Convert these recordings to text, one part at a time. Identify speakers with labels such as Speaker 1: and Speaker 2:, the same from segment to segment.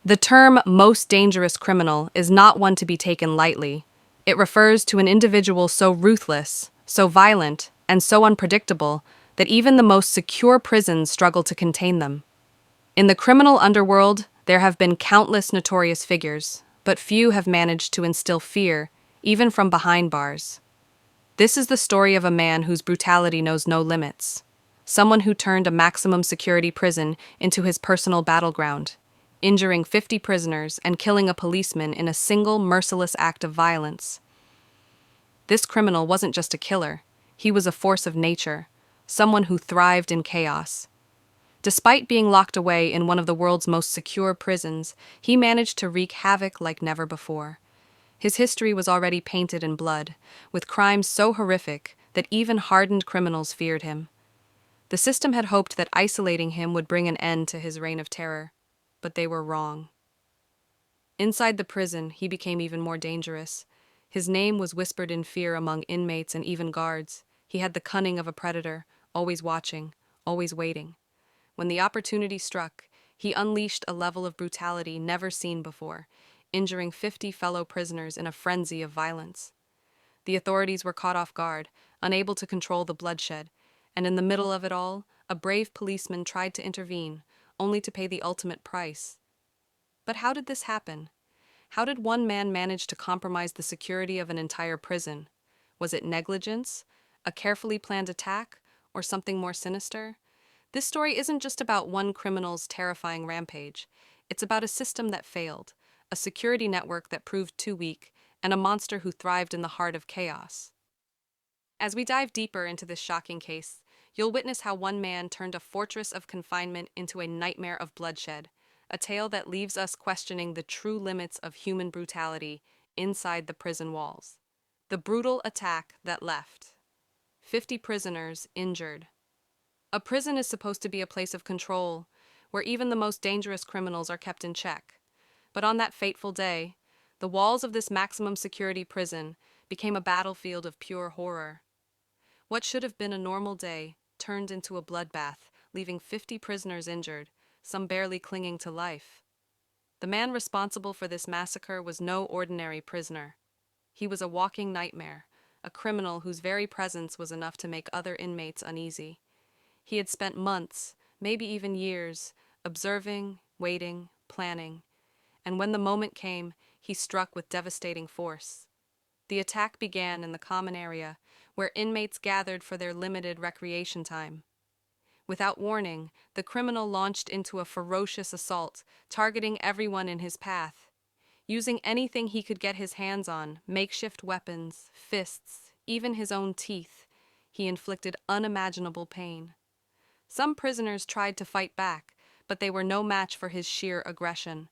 Speaker 1: The term most dangerous criminal is not one to be taken lightly. It refers to an individual so ruthless, so violent, and so unpredictable that even the most secure prisons struggle to contain them. In the criminal underworld, there have been countless notorious figures, but few have managed to instill fear, even from behind bars. This is the story of a man whose brutality knows no limits. Someone who turned a maximum security prison into his personal battleground, injuring 50 prisoners and killing a policeman in a single merciless act of violence. This criminal wasn't just a killer, he was a force of nature, someone who thrived in chaos. Despite being locked away in one of the world's most secure prisons, he managed to wreak havoc like never before. His history was already painted in blood, with crimes so horrific that even hardened criminals feared him. The system had hoped that isolating him would bring an end to his reign of terror, but they were wrong. Inside the prison, he became even more dangerous. His name was whispered in fear among inmates and even guards. He had the cunning of a predator, always watching, always waiting. When the opportunity struck, he unleashed a level of brutality never seen before, injuring 50 fellow prisoners in a frenzy of violence. The authorities were caught off guard, unable to control the bloodshed, and in the middle of it all, a brave policeman tried to intervene, only to pay the ultimate price. But how did this happen? How did one man manage to compromise the security of an entire prison? Was it negligence, a carefully planned attack, or something more sinister? This story isn't just about one criminal's terrifying rampage. It's about a system that failed, a security network that proved too weak, and a monster who thrived in the heart of chaos. As we dive deeper into this shocking case, you'll witness how one man turned a fortress of confinement into a nightmare of bloodshed, a tale that leaves us questioning the true limits of human brutality inside the prison walls. The brutal attack that left 50 prisoners injured. A prison is supposed to be a place of control, where even the most dangerous criminals are kept in check. But on that fateful day, the walls of this maximum security prison became a battlefield of pure horror. What should have been a normal day turned into a bloodbath, leaving 50 prisoners injured, some barely clinging to life. The man responsible for this massacre was no ordinary prisoner. He was a walking nightmare, a criminal whose very presence was enough to make other inmates uneasy. He had spent months, maybe even years, observing, waiting, planning, and when the moment came, he struck with devastating force. The attack began in the common area, where inmates gathered for their limited recreation time. Without warning, the criminal launched into a ferocious assault, targeting everyone in his path. Using anything he could get his hands on, makeshift weapons, fists, even his own teeth, he inflicted unimaginable pain. Some prisoners tried to fight back, but they were no match for his sheer aggression.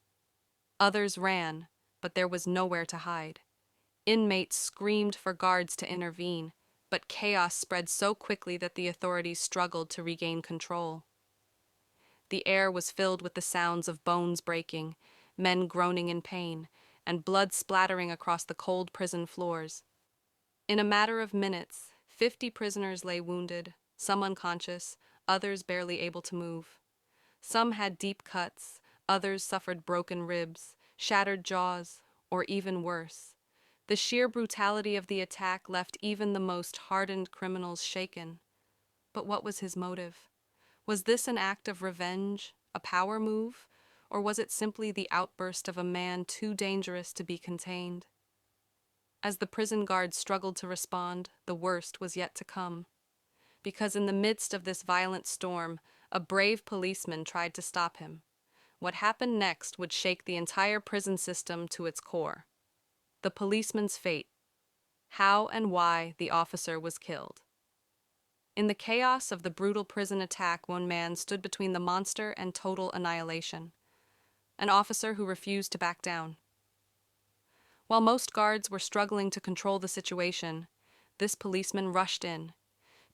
Speaker 1: Others ran, but there was nowhere to hide. Inmates screamed for guards to intervene, but chaos spread so quickly that the authorities struggled to regain control. The air was filled with the sounds of bones breaking, men groaning in pain, and blood splattering across the cold prison floors. In a matter of minutes, 50 prisoners lay wounded, some unconscious, others barely able to move. Some had deep cuts, others suffered broken ribs, shattered jaws, or even worse. The sheer brutality of the attack left even the most hardened criminals shaken. But what was his motive? Was this an act of revenge, a power move, or was it simply the outburst of a man too dangerous to be contained? As the prison guards struggled to respond, the worst was yet to come. Because in the midst of this violent storm, a brave policeman tried to stop him. What happened next would shake the entire prison system to its core. The policeman's fate. How and why the officer was killed. In the chaos of the brutal prison attack, one man stood between the monster and total annihilation. An officer who refused to back down. While most guards were struggling to control the situation, this policeman rushed in,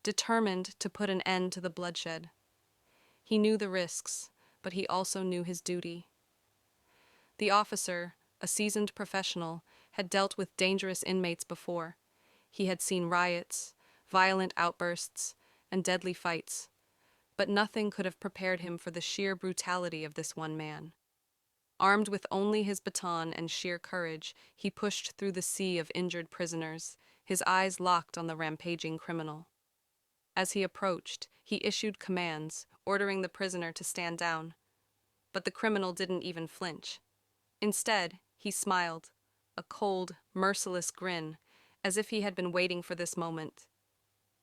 Speaker 1: determined to put an end to the bloodshed. He knew the risks, but he also knew his duty. The officer, a seasoned professional, had dealt with dangerous inmates before. He had seen riots, violent outbursts, and deadly fights, but nothing could have prepared him for the sheer brutality of this one man. Armed with only his baton and sheer courage, he pushed through the sea of injured prisoners, his eyes locked on the rampaging criminal. As he approached, he issued commands, ordering the prisoner to stand down. But the criminal didn't even flinch. Instead, he smiled, a cold, merciless grin, as if he had been waiting for this moment.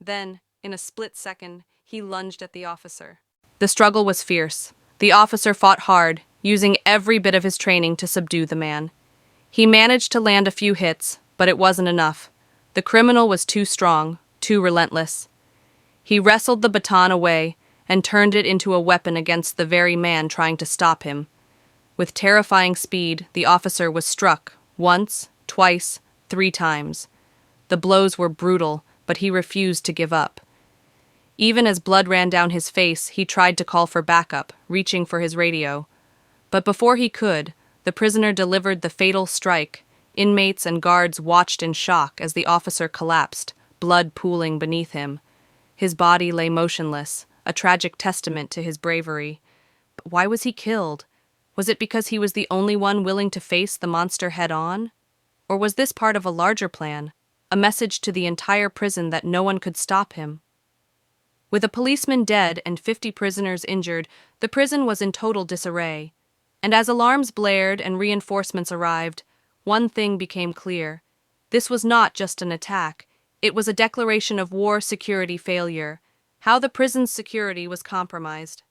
Speaker 1: Then, in a split second, he lunged at the officer. The struggle was fierce. The officer fought hard, using every bit of his training to subdue the man. He managed to land a few hits, but it wasn't enough. The criminal was too strong, too relentless. He wrestled the baton away and turned it into a weapon against the very man trying to stop him. With terrifying speed, the officer was struck, once, twice, 3 times. The blows were brutal, but he refused to give up. Even as blood ran down his face, he tried to call for backup, reaching for his radio. But before he could, the prisoner delivered the fatal strike. Inmates and guards watched in shock as the officer collapsed, blood pooling beneath him. His body lay motionless, a tragic testament to his bravery. But why was he killed? Was it because he was the only one willing to face the monster head-on? Or was this part of a larger plan, a message to the entire prison that no one could stop him? With a policeman dead and 50 prisoners injured, the prison was in total disarray. And as alarms blared and reinforcements arrived, one thing became clear. This was not just an attack. It was a declaration of war security failure, how the prison's security was compromised.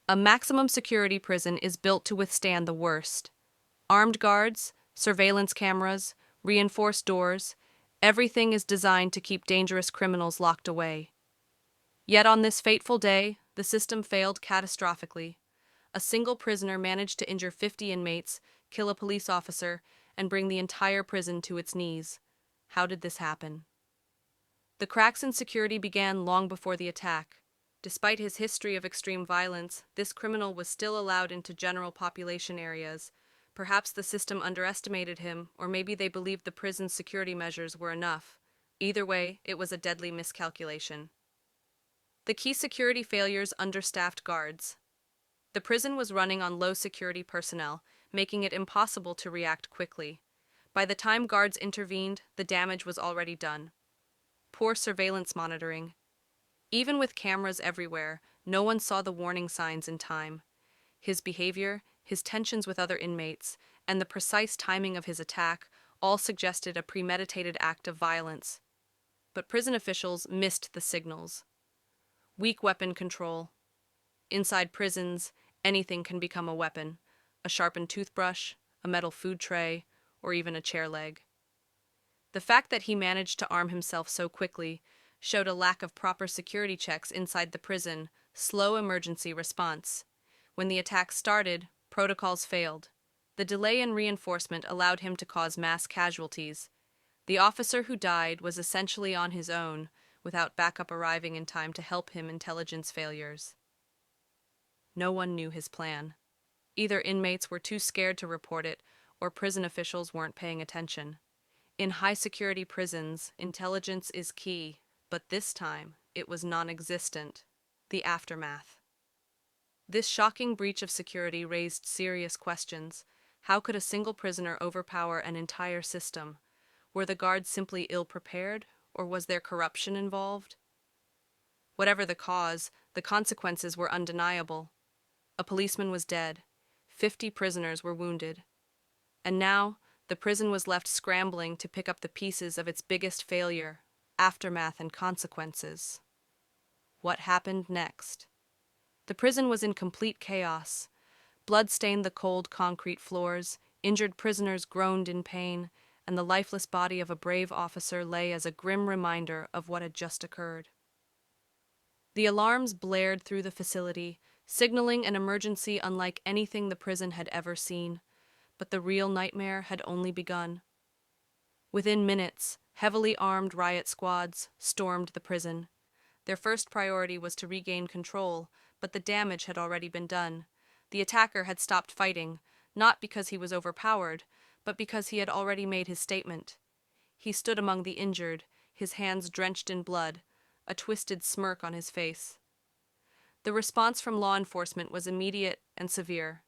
Speaker 1: A maximum security prison is built to withstand the worst. Armed guards, surveillance cameras, reinforced doors, everything is designed to keep dangerous criminals locked away. Yet on this fateful day, the system failed catastrophically. A single prisoner managed to injure 50 inmates, kill a police officer, and bring the entire prison to its knees. How did this happen? The cracks in security began long before the attack. Despite his history of extreme violence, this criminal was still allowed into general population areas. Perhaps the system underestimated him, or maybe they believed the prison's security measures were enough. Either way, it was a deadly miscalculation. The key security failures: understaffed guards. The prison was running on low security personnel, making it impossible to react quickly. By the time guards intervened, the damage was already done. Poor surveillance monitoring. Even with cameras everywhere, no one saw the warning signs in time. His behavior, his tensions with other inmates, and the precise timing of his attack all suggested a premeditated act of violence. But prison officials missed the signals. Weak weapon control. Inside prisons, anything can become a weapon: a sharpened toothbrush, a metal food tray, or even a chair leg. The fact that he managed to arm himself so quickly showed a lack of proper security checks inside the prison, slow emergency response. When the attack started, protocols failed. The delay in reinforcement allowed him to cause mass casualties. The officer who died was essentially on his own, without backup arriving in time to help him. Intelligence failures. No one knew his plan. Either inmates were too scared to report it, or prison officials weren't paying attention. In high-security prisons, intelligence is key, but this time it was non-existent. The aftermath. This shocking breach of security raised serious questions. How could a single prisoner overpower an entire system? Were the guards simply ill-prepared, or was there corruption involved? Whatever the cause, the consequences were undeniable. A policeman was dead. 50 prisoners were wounded. And now, the prison was left scrambling to pick up the pieces of its biggest failure: aftermath and consequences. What happened next? The prison was in complete chaos. Blood stained the cold concrete floors, injured prisoners groaned in pain, and the lifeless body of a brave officer lay as a grim reminder of what had just occurred. The alarms blared through the facility, signaling an emergency unlike anything the prison had ever seen. But the real nightmare had only begun. Within minutes, heavily armed riot squads stormed the prison. Their first priority was to regain control, but the damage had already been done. The attacker had stopped fighting, not because he was overpowered, but because he had already made his statement. He stood among the injured, his hands drenched in blood, a twisted smirk on his face. The response from law enforcement was immediate and severe.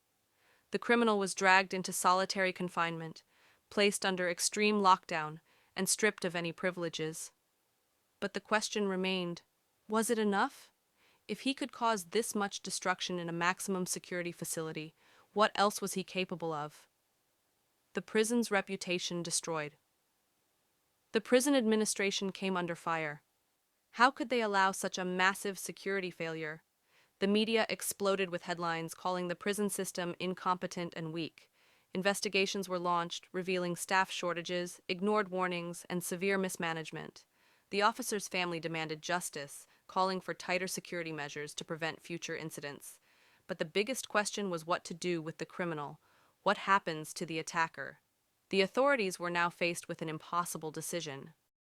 Speaker 1: The criminal was dragged into solitary confinement, placed under extreme lockdown, and stripped of any privileges. But the question remained, was it enough? If he could cause this much destruction in a maximum security facility, what else was he capable of? The prison's reputation destroyed. The prison administration came under fire. How could they allow such a massive security failure? The media exploded with headlines calling the prison system incompetent and weak. Investigations were launched, revealing staff shortages, ignored warnings, and severe mismanagement. The officer's family demanded justice, calling for tighter security measures to prevent future incidents. But the biggest question was what to do with the criminal. What happens to the attacker? The authorities were now faced with an impossible decision.